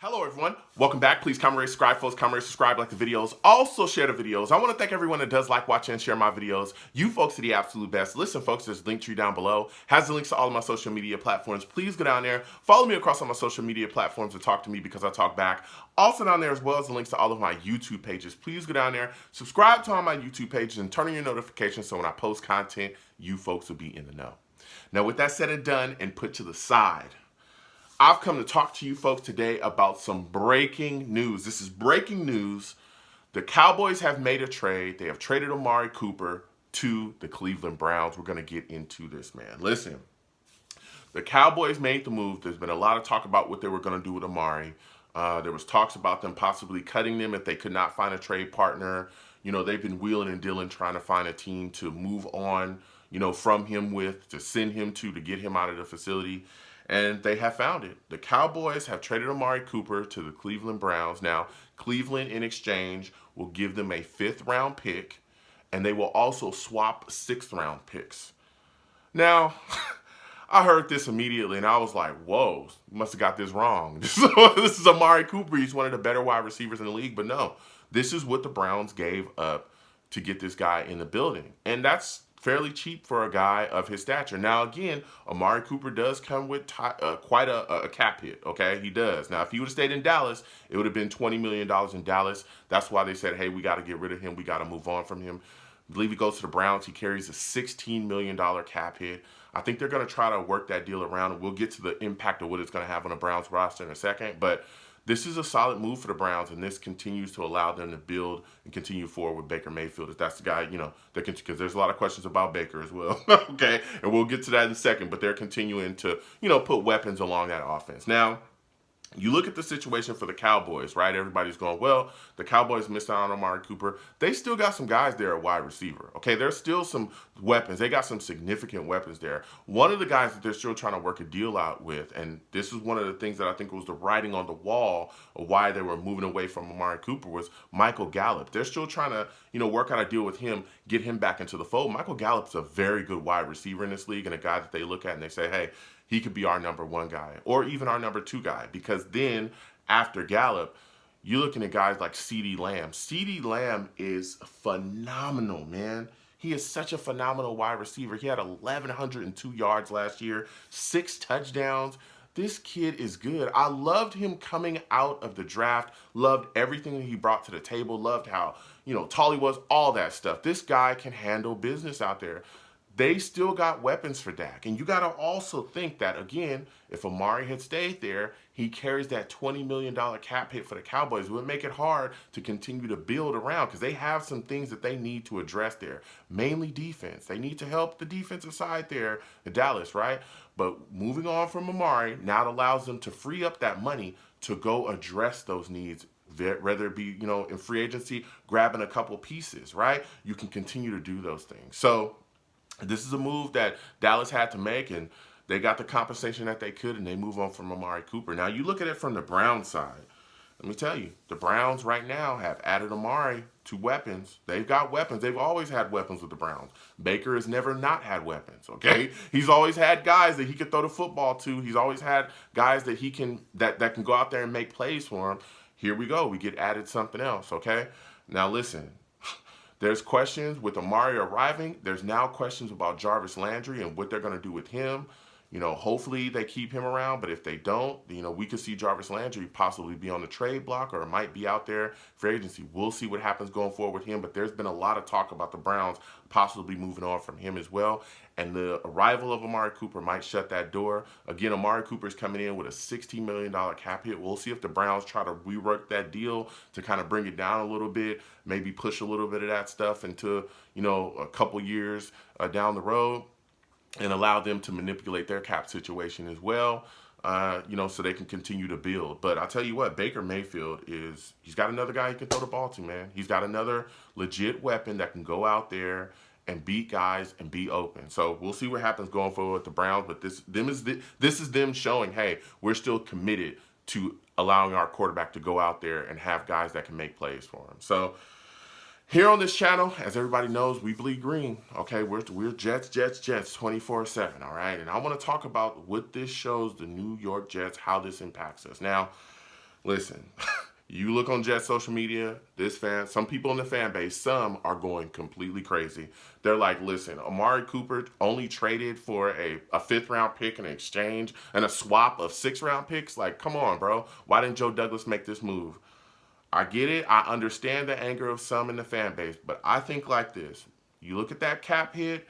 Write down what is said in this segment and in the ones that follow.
Hello everyone, welcome back. Please comment, rate, subscribe, folks. Comment, rate, subscribe, like the videos. Also share the videos. I want to thank everyone that does like, watch, and share my videos. You folks are the absolute best. Listen folks, there's a link tree down below. Has the links to all of my social media platforms. Please go down there, follow me across all my social media platforms and talk to me because I talk back. Also down there as well as the links to all of my YouTube pages. Please go down there, subscribe to all my YouTube pages and turn on your notifications so when I post content, you folks will be in the know. Now with that said and done and put to the side, I've come to talk to you folks today about some breaking news. This is breaking news. The Cowboys have made a trade. They have traded Amari Cooper to the Cleveland Browns. We're going to get into this, man. Listen, the Cowboys made the move. There's been a lot of talk about what they were going to do with Amari. There was talks about them possibly cutting them if they could not find a trade partner. You know, they've been wheeling and dealing trying to find a team to move on, from him with, to send him to get him out of the facility. And they have found it. The Cowboys have traded Amari Cooper to the Cleveland Browns. Now, Cleveland, in exchange, will give them a 5th-round pick, and they will also swap 6th-round picks. Now, I heard this immediately, and I was like, whoa, must have got this wrong. This is Amari Cooper. He's one of the better wide receivers in the league. But no, this is what the Browns gave up to get this guy in the building. And that's fairly cheap for a guy of his stature. Now, again, Amari Cooper does come with quite a cap hit, okay? He does. Now, if he would have stayed in Dallas, it would have been $20 million in Dallas. That's why they said, hey, we got to get rid of him. We got to move on from him. I believe he goes to the Browns. He carries a $16 million cap hit. I think they're going to try to work that deal around, and we'll get to the impact of what it's going to have on the Browns roster in a second. But this is a solid move for the Browns, and this continues to allow them to build and continue forward with Baker Mayfield. If that's the guy, that can, because there's a lot of questions about Baker as well. Okay, and we'll get to that in a second. But they're continuing to, put weapons along that offense. Now, you look at the situation for the Cowboys, right? Everybody's going, well, the Cowboys missed out on Amari Cooper. They still got some guys there at wide receiver, okay? There's still some weapons. They got some significant weapons there. One of the guys that they're still trying to work a deal out with, and this is one of the things that I think was the writing on the wall of why they were moving away from Amari Cooper, was Michael Gallup. They're still trying to, work out a deal with him, get him back into the fold. Michael Gallup's a very good wide receiver in this league, and a guy that they look at and they say, hey, he could be our number 1 guy or even our number 2 guy, because then after Gallup, you're looking at guys like CeeDee Lamb. CeeDee Lamb is phenomenal, man. He is such a phenomenal wide receiver. He had 1,102 yards last year, 6 touchdowns. This kid is good. I loved him coming out of the draft, loved everything that he brought to the table, loved how, tall he was, all that stuff. This guy can handle business out there. They still got weapons for Dak. And you got to also think that, again, if Amari had stayed there, he carries that $20 million cap hit for the Cowboys. It would make it hard to continue to build around, because they have some things that they need to address there, mainly defense. They need to help the defensive side there in Dallas, right? But moving on from Amari, now it allows them to free up that money to go address those needs, whether it be, in free agency, grabbing a couple pieces, right? You can continue to do those things. So this is a move that Dallas had to make, and they got the compensation that they could, and they move on from Amari Cooper. Now, you look at it from the Browns side. Let me tell you, the Browns right now have added Amari to weapons. They've got weapons. They've always had weapons with the Browns. Baker has never not had weapons, okay? He's always had guys that he could throw the football to. He's always had guys that he can that can go out there and make plays for him. Here we go. We get added something else, okay? Now, listen. There's questions with Amari arriving. There's now questions about Jarvis Landry and what they're going to do with him. Hopefully they keep him around, but if they don't, we could see Jarvis Landry possibly be on the trade block, or it might be out there for agency. We'll see what happens going forward with him, but there's been a lot of talk about the Browns possibly moving on from him as well, and the arrival of Amari Cooper might shut that door. Again, Amari Cooper is coming in with a $16 million cap hit. We'll see if the Browns try to rework that deal to kind of bring it down a little bit, maybe push a little bit of that stuff into, a couple years down the road, and allow them to manipulate their cap situation as well, so they can continue to build. But I'll tell you what, Baker Mayfield he's got another guy he can throw the ball to, man. He's got another legit weapon that can go out there and beat guys and be open. So we'll see what happens going forward with the Browns, but this is them showing, hey, we're still committed to allowing our quarterback to go out there and have guys that can make plays for him. So here on this channel, as everybody knows, we bleed green. Okay, we're Jets 24/7. All right, and I want to talk about what this shows the New York Jets, how this impacts us. Now, Listen, you look on Jets social media, some people in the fan base, some are going completely crazy. They're like, listen, Amari Cooper only traded for a fifth round pick in exchange and a swap of 6th round picks. Like, come on, bro. Why didn't Joe Douglas make this move? I get it. I understand the anger of some in the fan base, but I think like this. You look at that cap hit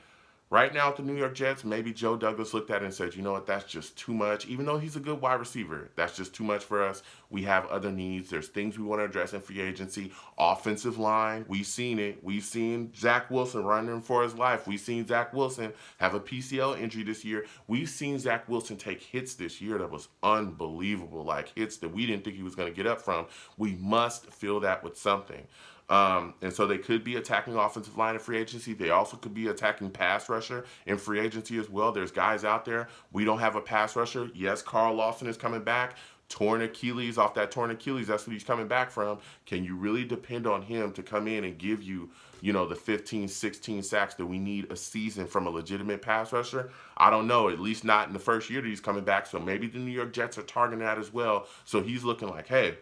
right now at the New York Jets, maybe Joe Douglas looked at it and said, you know what, that's just too much. Even though he's a good wide receiver, that's just too much for us. We have other needs. There's things we want to address in free agency. Offensive line, we've seen it. We've seen Zach Wilson running for his life. We've seen Zach Wilson have a PCL injury this year. We've seen Zach Wilson take hits this year that was unbelievable, like hits that we didn't think he was going to get up from. We must fill that with something. And so they could be attacking offensive line in free agency. They also could be attacking pass rusher in free agency as well. There's guys out there. We don't have a pass rusher. Yes, Carl Lawson is coming back. Torn Achilles, off that torn Achilles, that's what he's coming back from. Can you really depend on him to come in and give you, the 15, 16 sacks that we need a season from a legitimate pass rusher? I don't know, at least not in the first year that he's coming back. So maybe the New York Jets are targeting that as well. So he's looking like, hey,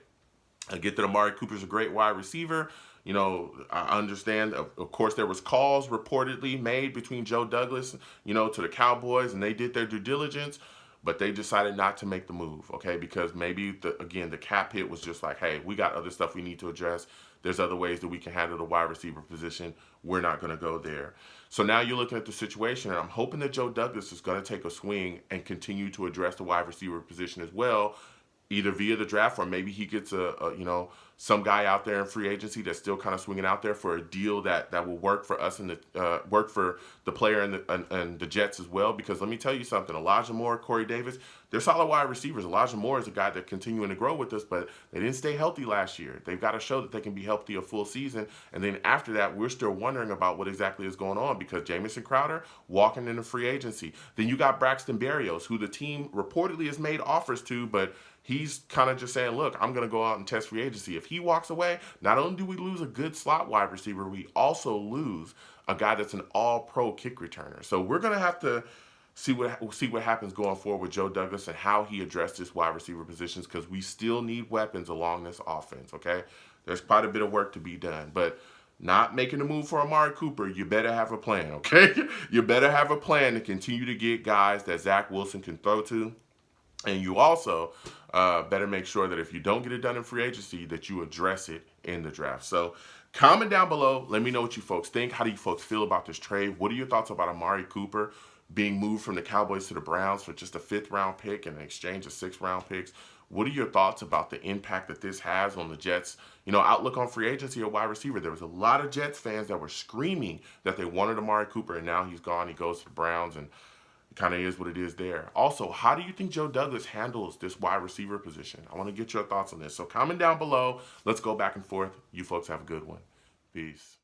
I get that Amari Cooper's a great wide receiver. I understand, of course, there was calls reportedly made between Joe Douglas, to the Cowboys, and they did their due diligence, but they decided not to make the move, okay? Because maybe, the cap hit was just like, hey, we got other stuff we need to address. There's other ways that we can handle the wide receiver position. We're not going to go there. So now you're looking at the situation, and I'm hoping that Joe Douglas is going to take a swing and continue to address the wide receiver position as well, either via the draft or maybe he gets some guy out there in free agency that's still kind of swinging out there for a deal that will work for us and work for the player and the Jets as well. Because let me tell you something, Elijah Moore, Corey Davis, they're solid wide receivers. Elijah Moore is a guy that's continuing to grow with us, but they didn't stay healthy last year. They've got to show that they can be healthy a full season. And then after that, we're still wondering about what exactly is going on because Jamison Crowder walking into free agency. Then you got Braxton Berrios, who the team reportedly has made offers to, but he's kind of just saying, look, I'm going to go out and test free agency. If he walks away, not only do we lose a good slot wide receiver, we also lose a guy that's an all-pro kick returner. So we're going to have to see what happens going forward with Joe Douglas and how he addressed his wide receiver positions because we still need weapons along this offense, okay? There's quite a bit of work to be done, but not making a move for Amari Cooper, you better have a plan, okay? You better have a plan to continue to get guys that Zach Wilson can throw to. And you also better make sure that if you don't get it done in free agency, that you address it in the draft. So comment down below. Let me know what you folks think. How do you folks feel about this trade? What are your thoughts about Amari Cooper being moved from the Cowboys to the Browns for just a 5th-round pick in exchange of 6th-round picks? What are your thoughts about the impact that this has on the Jets, outlook on free agency or wide receiver? There was a lot of Jets fans that were screaming that they wanted Amari Cooper, and now he's gone. He goes to the Browns, and kind of is what it is there. Also, how do you think Joe Douglas handles this wide receiver position? I want to get your thoughts on this. So comment down below. Let's go back and forth. You folks have a good one. Peace.